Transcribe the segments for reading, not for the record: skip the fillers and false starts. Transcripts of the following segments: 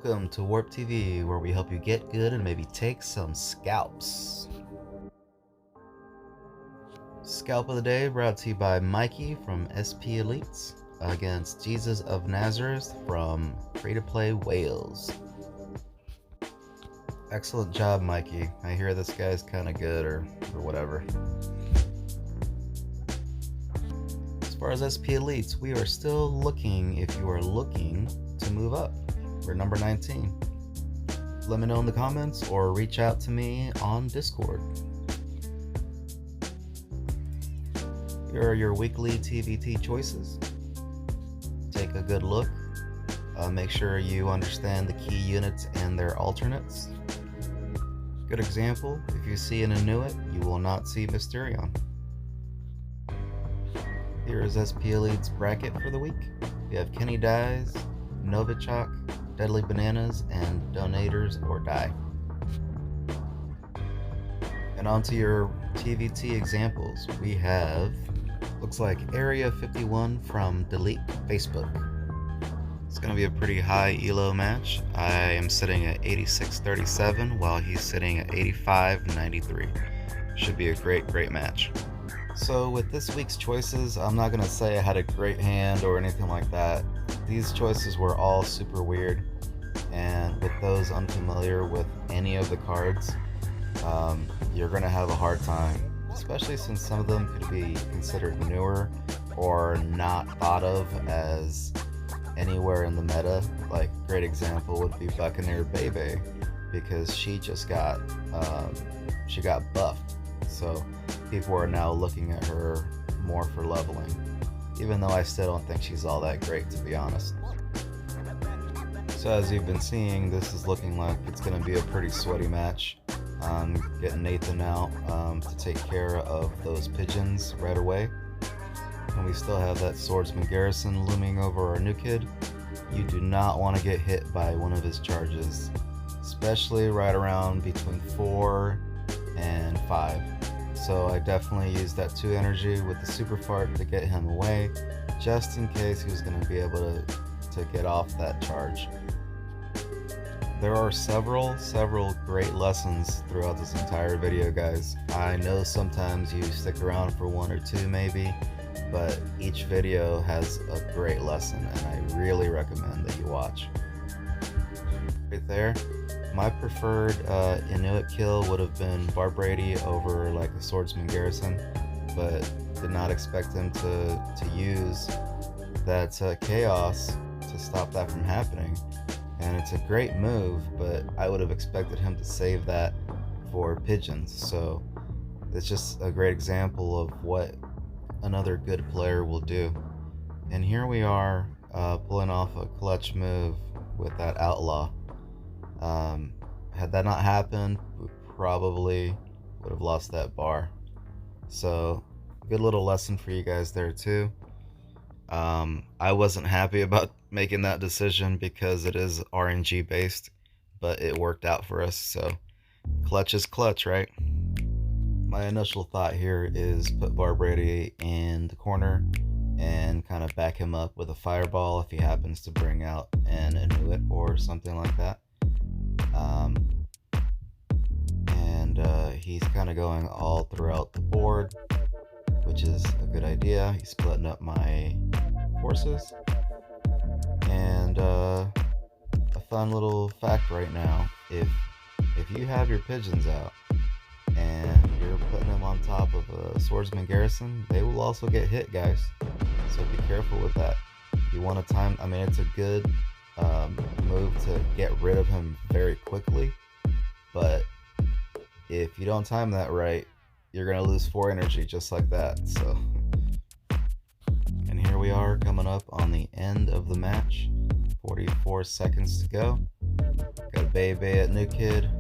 Welcome to Warp TV, where we help you get good and maybe take some scalps. Scalp of the day brought to you by Mikey from SP Elites against Jesus of Nazareth from Free to Play Wales. Excellent job, Mikey. I hear this guy's kind of good or whatever. As far as SP Elites, we are still looking if you are looking to move up. We're number 19. Let me know in the comments or reach out to me on Discord. Here are your weekly TVT choices. Take a good look. Make sure you understand the key units and their alternates. Good example, if you see an Inuit, you will not see Mysterion. Here is SP Elite's bracket for the week. We have Kenny Dies, Novichok, Deadly Bananas, and Donators or Die. And on to your TVT examples. We have, looks like Area 51 from Delete Facebook. It's going to be a pretty high elo match. I am sitting at 86.37 while he's sitting at 85.93. Should be a great match. So with this week's choices, I'm not going to say I had a great hand or anything like that. These choices were all super weird, and with those unfamiliar with any of the cards, you're going to have a hard time, especially since some of them could be considered newer or not thought of as anywhere in the meta. Like, great example would be Buccaneer Bebe, because she just got buffed, so people are now looking at her more for leveling, even though I still don't think she's all that great, to be honest. So as you've been seeing, this is looking like it's going to be a pretty sweaty match. I'm getting Nathan out to take care of those pigeons right away. And we still have that swordsman garrison looming over our new kid. You do not want to get hit by one of his charges, especially right around between 4 and 5. So I definitely used that 2 energy with the super fart to get him away, just in case he was going to be able to get off that charge. There are several great lessons throughout this entire video, guys. I know sometimes you stick around for 1 or 2 maybe, but each video has a great lesson, and I really recommend that you watch. Right there, my preferred Inuit kill would have been Barbrady over like a swordsman garrison, but did not expect him to use that chaos to stop that from happening. And it's a great move, but I would have expected him to save that for pigeons. So it's just a great example of what another good player will do. And here we are pulling off a clutch move with that outlaw. Had that not happened, we probably would have lost that bar. So good little lesson for you guys there too. I wasn't happy about making that decision because it is RNG based, but it worked out for us, so clutch is clutch, right? My initial thought here is put Barbrady in the corner and kind of back him up with a fireball if he happens to bring out an Inuit or something like that. He's kind of going all throughout the board, which is a good idea. He's splitting up my forces. And a fun little fact right now, if you have your pigeons out and you're putting them on top of a swordsman garrison, they will also get hit, guys. So be careful with that. You want to time, I mean, it's a good move to get rid of him very quickly, but if you don't time that right, you're going to lose 4 energy just like that. So, and here we are coming up on the end of the match. 44 seconds to go. Got a Bebe at new kid.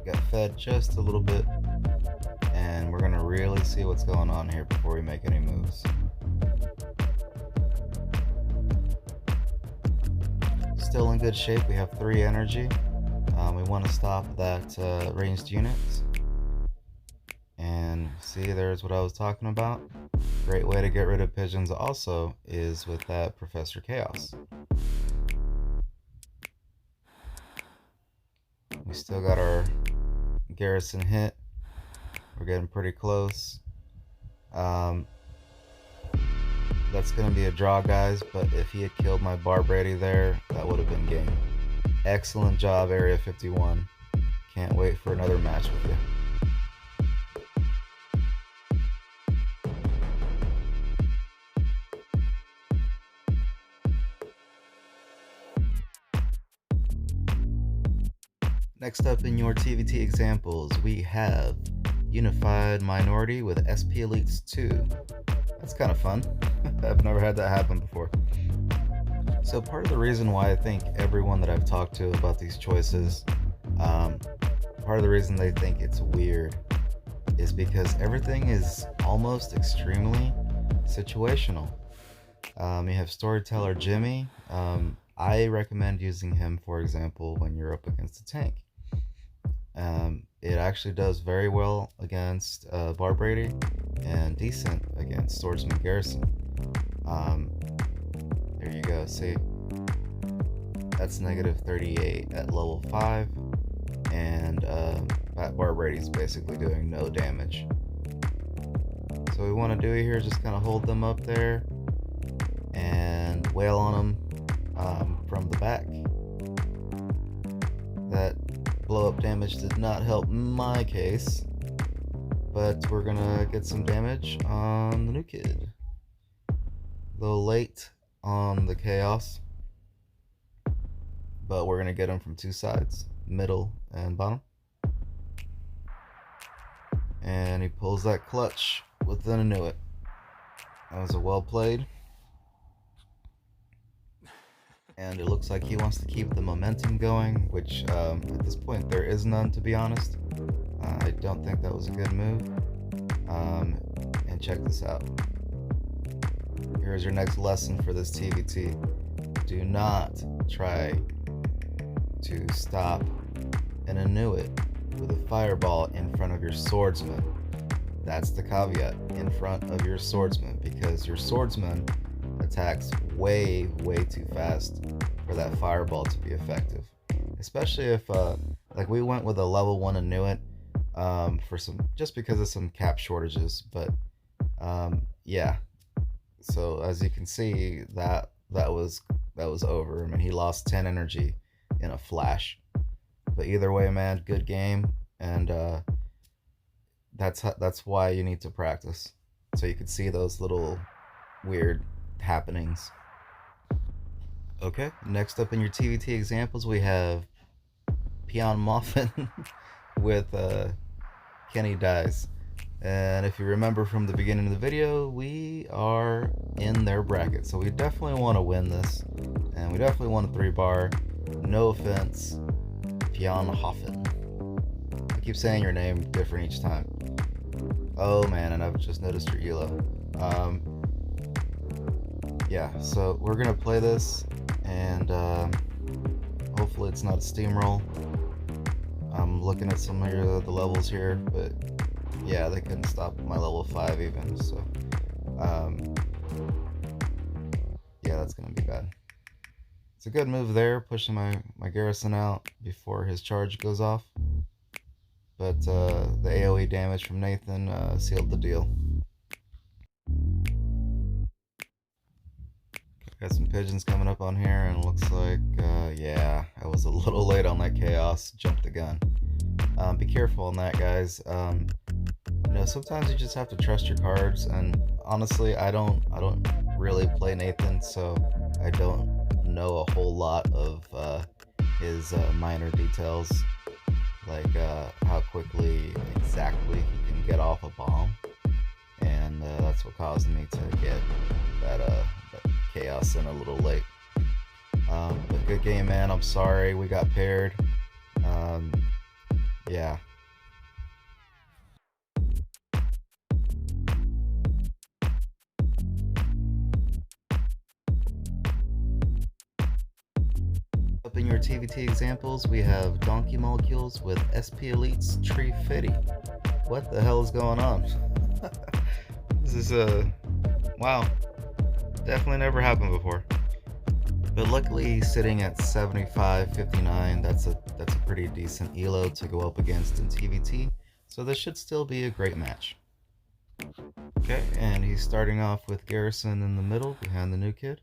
Got fed just a little bit, and we're gonna really see what's going on here before we make any moves. Still in good shape. We have 3 energy. We want to stop that ranged unit. And see, there's what I was talking about. Great way to get rid of pigeons also is with that Professor Chaos. We still got our garrison hit. We're getting pretty close. That's going to be a draw, guys, but if he had killed my Bar Brady there, that would have been game. Excellent job, Area 51. Can't wait for another match with you. Next up in your TVT examples, we have Unified Minority with SP Elites 2. That's kind of fun. I've never had that happen before. So part of the reason why I think everyone that I've talked to about these choices, part of the reason they think it's weird is because everything is almost extremely situational. You have Storyteller Jimmy. I recommend using him, for example, when you're up against a tank. It actually does very well against Bar Brady and decent against Swordsman Garrison. There you go, see? That's negative 38 at level 5, and that Bar Brady's basically doing no damage. So what we want to do here is just kind of hold them up there and wail on them from the back. That blow up damage did not help my case, but we're gonna get some damage on the new kid. A little late on the chaos, but we're gonna get him from two sides, middle and bottom. And he pulls that clutch within a Inuit. That was a well played. And it looks like he wants to keep the momentum going, which at this point there is none, to be honest. I don't think that was a good move. And check this out. Here's your next lesson for this TVT. Do not try to stop an Inuit with a fireball in front of your swordsman. That's the caveat, in front of your swordsman, because your swordsman attacks way too fast for that fireball to be effective. Especially if like we went with a level 1 Inuit for some, just because of some cap shortages, but yeah. So as you can see, that was over. I mean, he lost 10 energy in a flash. But either way, man, good game, and that's why you need to practice, so you can see those little weird happenings. Okay, next up in your TVT examples, we have Peon Moffin with Kenny Dies. And if you remember from the beginning of the video, we are in their bracket, so we definitely want to win this, and we definitely want a 3-bar. No offense, Peon Hoffen. I keep saying your name different each time. Oh man, and I've just noticed your elo. Yeah, so we're gonna play this, and hopefully it's not a steamroll. I'm looking at some of the levels here, but yeah, they couldn't stop my level 5 even, so yeah, that's gonna be bad. It's a good move there, pushing my garrison out before his charge goes off, but the AoE damage from Nathan sealed the deal. Got some pigeons coming up on here, and it looks like, yeah, I was a little late on that chaos, jumped the gun. Be careful on that, guys. You know, sometimes you just have to trust your cards, and honestly, I don't really play Nathan, so I don't know a whole lot of his minor details, like how quickly exactly he can get off a bomb, and that's what caused me to get that chaos in a little late. But good game, man. I'm sorry we got paired. Yeah. Up in your TVT examples, we have Donkey Molecules with SP Elites Tree Fitty. What the hell is going on? This is wow. Definitely never happened before. But luckily he's sitting at 75-59. That's a pretty decent elo to go up against in TVT. So this should still be a great match. Okay, and he's starting off with Garrison in the middle behind the new kid.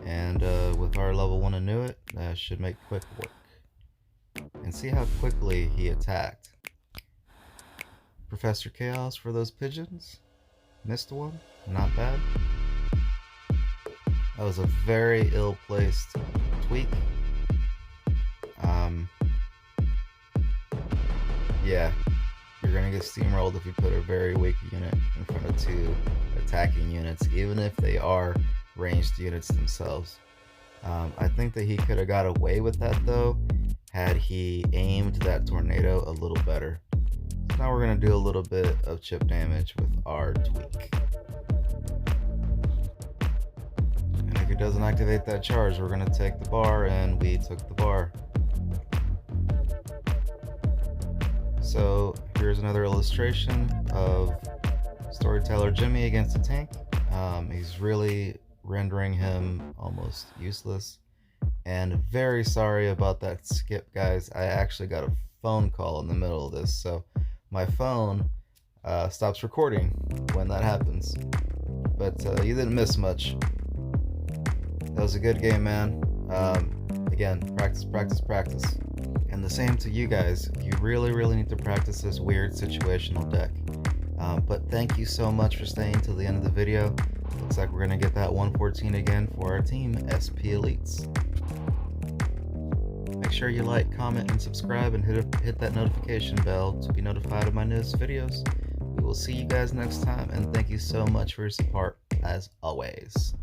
And with our level 1 Inuit, that should make quick work. And see how quickly he attacked. Professor Chaos for those pigeons. Missed one, not bad. That was a very ill-placed tweak. Yeah, you're gonna get steamrolled if you put a very weak unit in front of two attacking units, even if they are ranged units themselves. I think that he could have got away with that though, had he aimed that tornado a little better. So now we're gonna do a little bit of chip damage with our tweak. And if he doesn't activate that charge, we're gonna take the bar, and we took the bar. So here's another illustration of Storyteller Jimmy against a tank. He's really rendering him almost useless. And very sorry about that skip, guys. I actually got a phone call in the middle of this, so my phone stops recording when that happens. But you didn't miss much. That was a good game, man. Again, practice, practice, practice. And the same to you guys. You really need to practice this weird situational deck. But thank you so much for staying till the end of the video. Looks like we're gonna get that 114 again for our team, SP Elites. Make sure you like, comment, and subscribe, and hit that notification bell to be notified of my newest videos. We will see you guys next time, and thank you so much for your support, as always.